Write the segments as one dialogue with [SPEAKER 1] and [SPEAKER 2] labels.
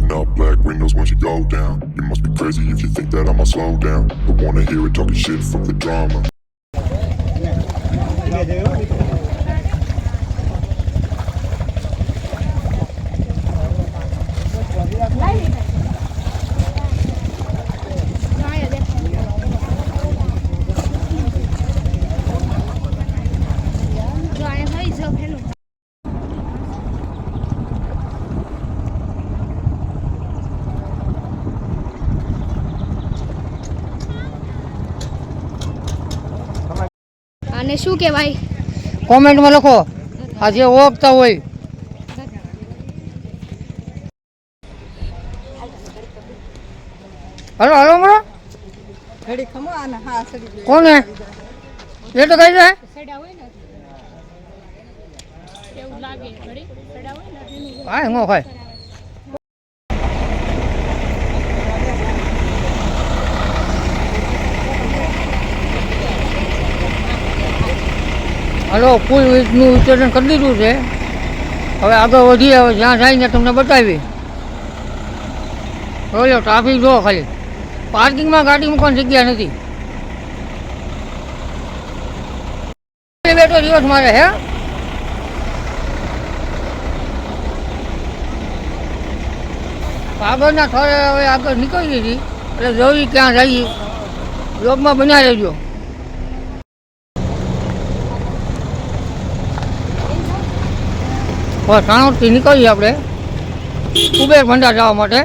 [SPEAKER 1] Rolling up black windows once you go down. You must be crazy if you think that I'ma slow down. Don't wanna hear it talking shit, fuck the drama.
[SPEAKER 2] અને શું કહેવાય
[SPEAKER 3] કોમેન્ટમાં લખો આ જે ઓળખતા હોય. Hello hello મરો કોને એ તો કઈ જાય હા એમ ખાય. હલો ફૂલ નું વિતરણ કરી દીધું છે. હવે આગળ વધીએ, હવે જ્યાં જઈને તમને બતાવી. બોલો ટ્રાફિક જો ખાલી પાર્કિંગમાં ગાડી મૂકવાની જગ્યા નથી. બેઠો દિવસ મારે હે આગળના થોડે હવે આગળ નીકળી દીધી એટલે જોઈ ક્યાં જઈએ. બ્લોગમાં બન્યા રહેજો. સાણોદથી નીકળીએ આપણે કુબેર ભંડાર જવા માટે,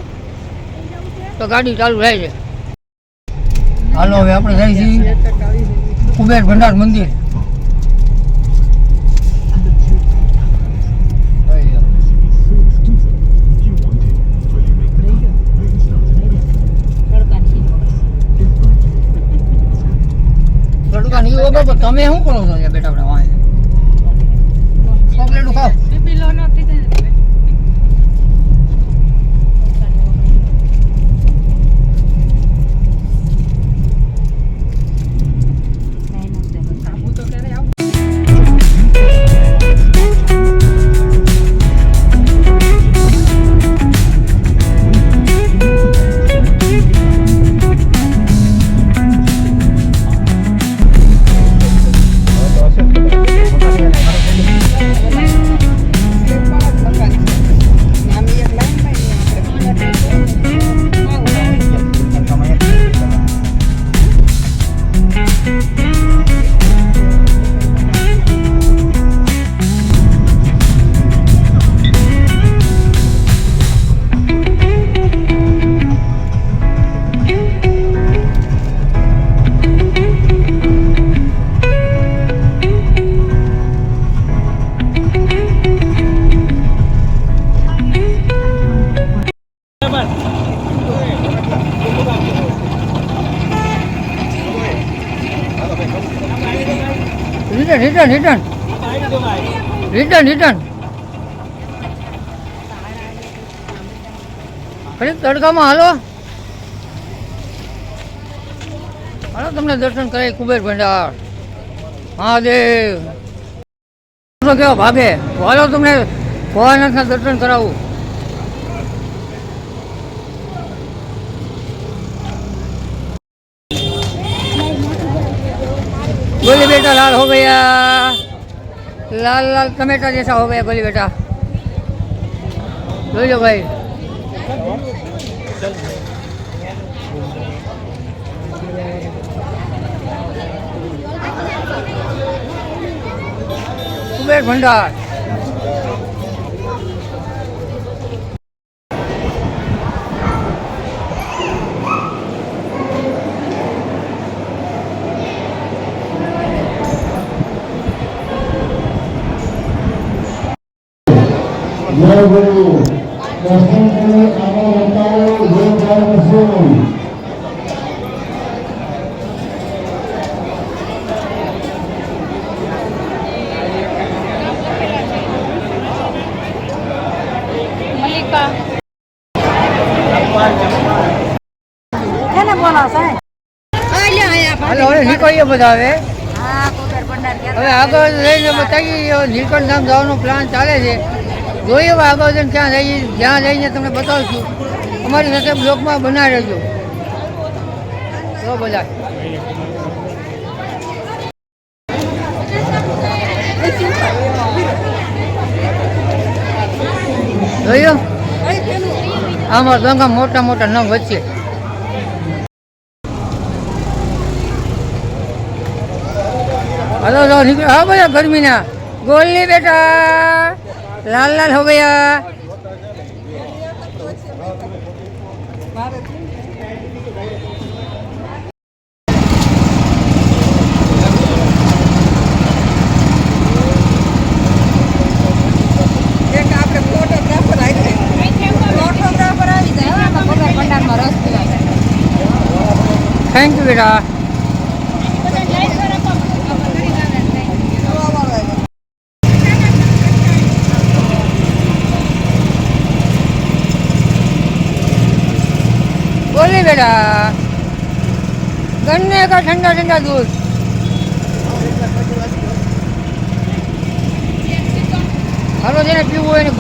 [SPEAKER 3] તો ગાડી ચાલુ થાય છે. હાલો હવે આપણે જઈએ છીએ કુબેર ભંડાર મંદિર. તમે શું કરો છો બેટા? આપણે વાંહે ચોકલેટું ખાવ. રિટર્ન ખરી તડકામાં હાલો હાલો તમને દર્શન કરાય કુબેર ભંડાર મહાદેવ. કેવો ભાગે હાલો તમને ભોળાનાથના દર્શન કરાવું. गोली बेटा लाल हो गया, लाल लाल टमाटर जैसा हो गया गोली बेटा. लो भाई कुबेर भंडार.
[SPEAKER 4] जय गुरु दर्शन करे आगे बताओ जय जय
[SPEAKER 2] મલિકા
[SPEAKER 3] એને બોલાવ સાહેબ. હાલો હવે નીકળીએ બધા. હવે આગળ લઈને બતાવીએ નીલકંઠ ધામ જવાનો પ્લાન ચાલે છે. જોઈએ હવે આગળ જઈને ક્યાં જઈએ, જ્યાં જઈને તમને બતાવશું. અમારી સાથે બ્લોગમાં બનાવી રહેજો. જો બધા જોયું આમાં ગંગા મોટા મોટા નંગ વચ્ચે. હલો નીકળો. હા બધા ગરમીના ગોલની બેટા લાલ લાલ હો ગયા. થેન્ક યુ બેટા. बोले बेटा गन्ने का ठंडा ठंडा दूध. हेलो जेने पीવું હોય ને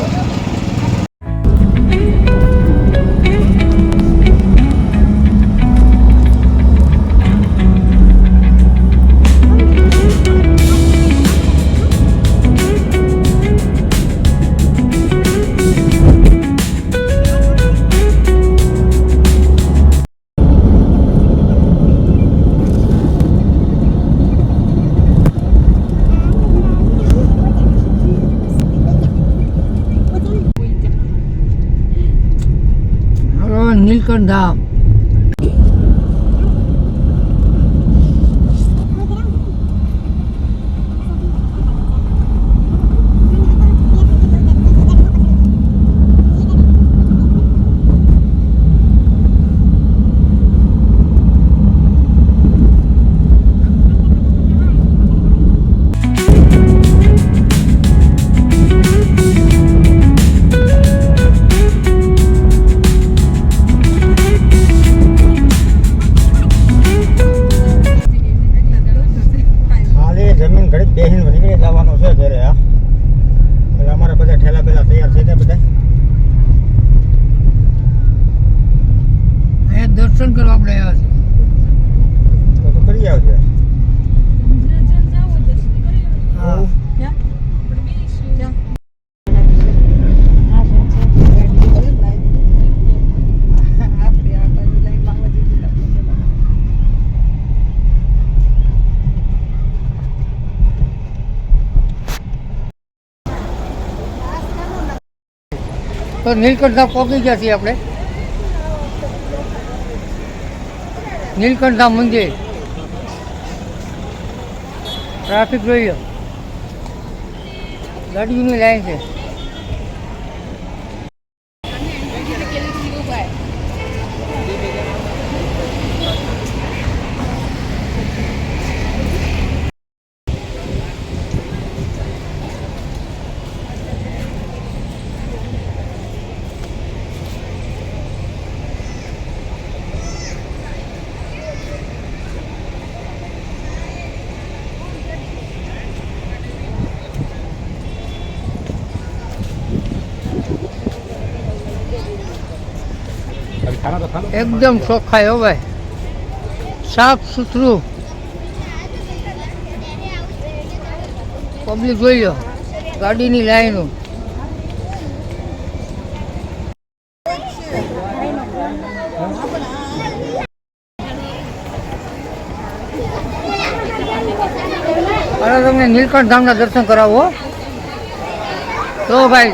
[SPEAKER 3] નીલકંઠ ધામ. બેહીને નીકળી જવાનું છે ઘરે. હા એટલે અમારે બધા ઠેલા પેલા તૈયાર થઈ ગયા બધા. અહીંયા દર્શન કરવા આપણે આવ્યા છીએ તો કરી આવજે. હા તો નીલકંઠ ધામ પહોંચી ગયા છીએ આપણે. નીલકંઠ ધામ મંદિર. ટ્રાફિક જોઈ લો, ગાડીઓની લાઈન છે. એકદમ ચોખ્ખાઈ હો ભાઈ, સાફ સુથરું. પબ્લિક જોઈ લો, ગાડીની લાઈનો. હવે તમને નીલકંઠ ધામના દર્શન કરાવો તો ભાઈ.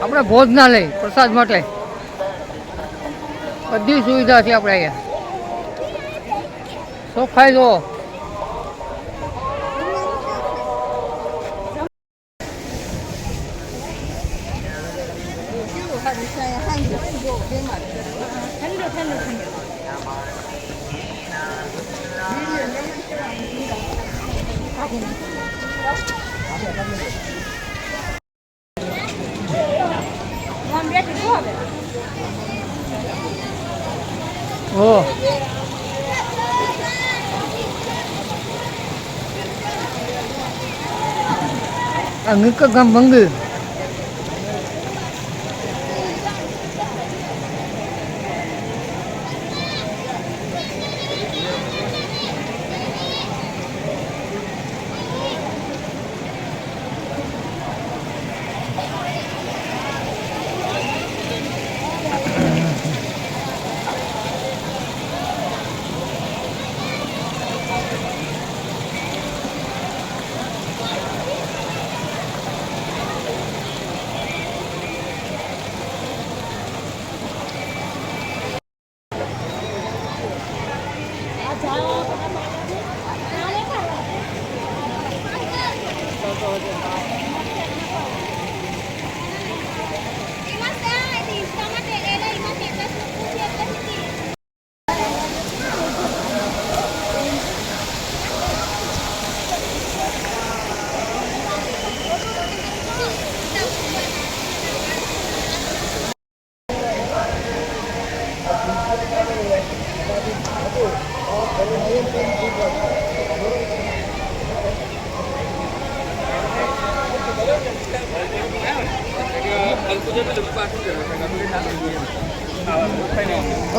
[SPEAKER 3] આપણે ભોજનાલય પ્રસાદ માટે બધી સુવિધા છે આપણે અહીંયા. ચોખ્ખાઈ જો. Oh. Ang ikagang bangga.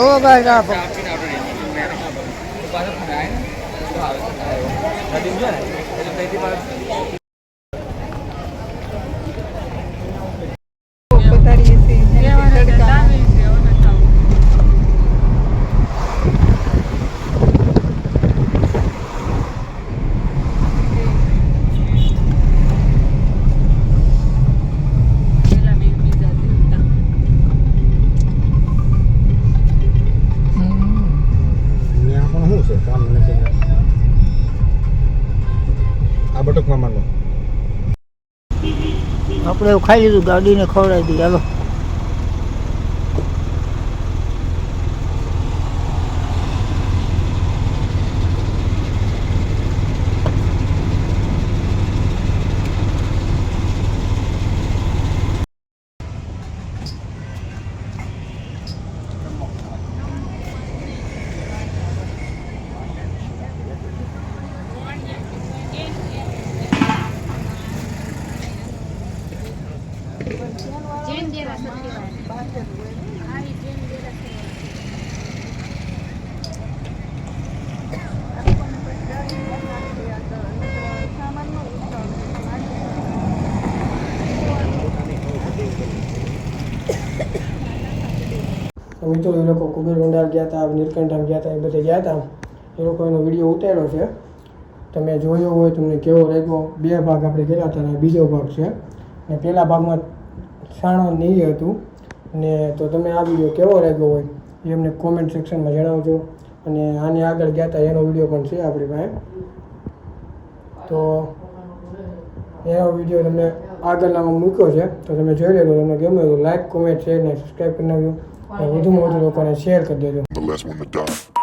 [SPEAKER 3] Oh, guys, apa? આપણે એવું ખાઈ લીધું, ગાડીને ખવડાવી દીધી. હાલો મિત્રો, એ લોકો કુબેર ભંડાર ગયા હતા, નીલકંઠ ગયા હતા, એ બધે ગયા હતા. એ લોકો એનો વિડીયો ઉતાર્યો છે, તમે જોયો હોય તમને કેવો લાગ્યો. 2 ભાગ આપણે કર્યા હતા અને બીજો ભાગ છે. અને પહેલા ભાગમાં સાણો નહીં હતું. ને તો તમે આ વિડીયો કેવો લાગ્યો હોય એ અમને કોમેન્ટ સેક્શનમાં જણાવજો. અને આની આગળ ગયા હતા એનો વિડીયો પણ છે આપણી પાસે, તો એનો વિડીયો તમને આગળનામાં મૂક્યો છે, તો તમે જોઈ લેજો. તમને ગમે તો લાઈક, કોમેન્ટ, શેર ને સબસ્ક્રાઈબ કરી નાખજો. વધુમાં વધુ લોકોને શેર કરી દેજો.
[SPEAKER 1] The last one to die.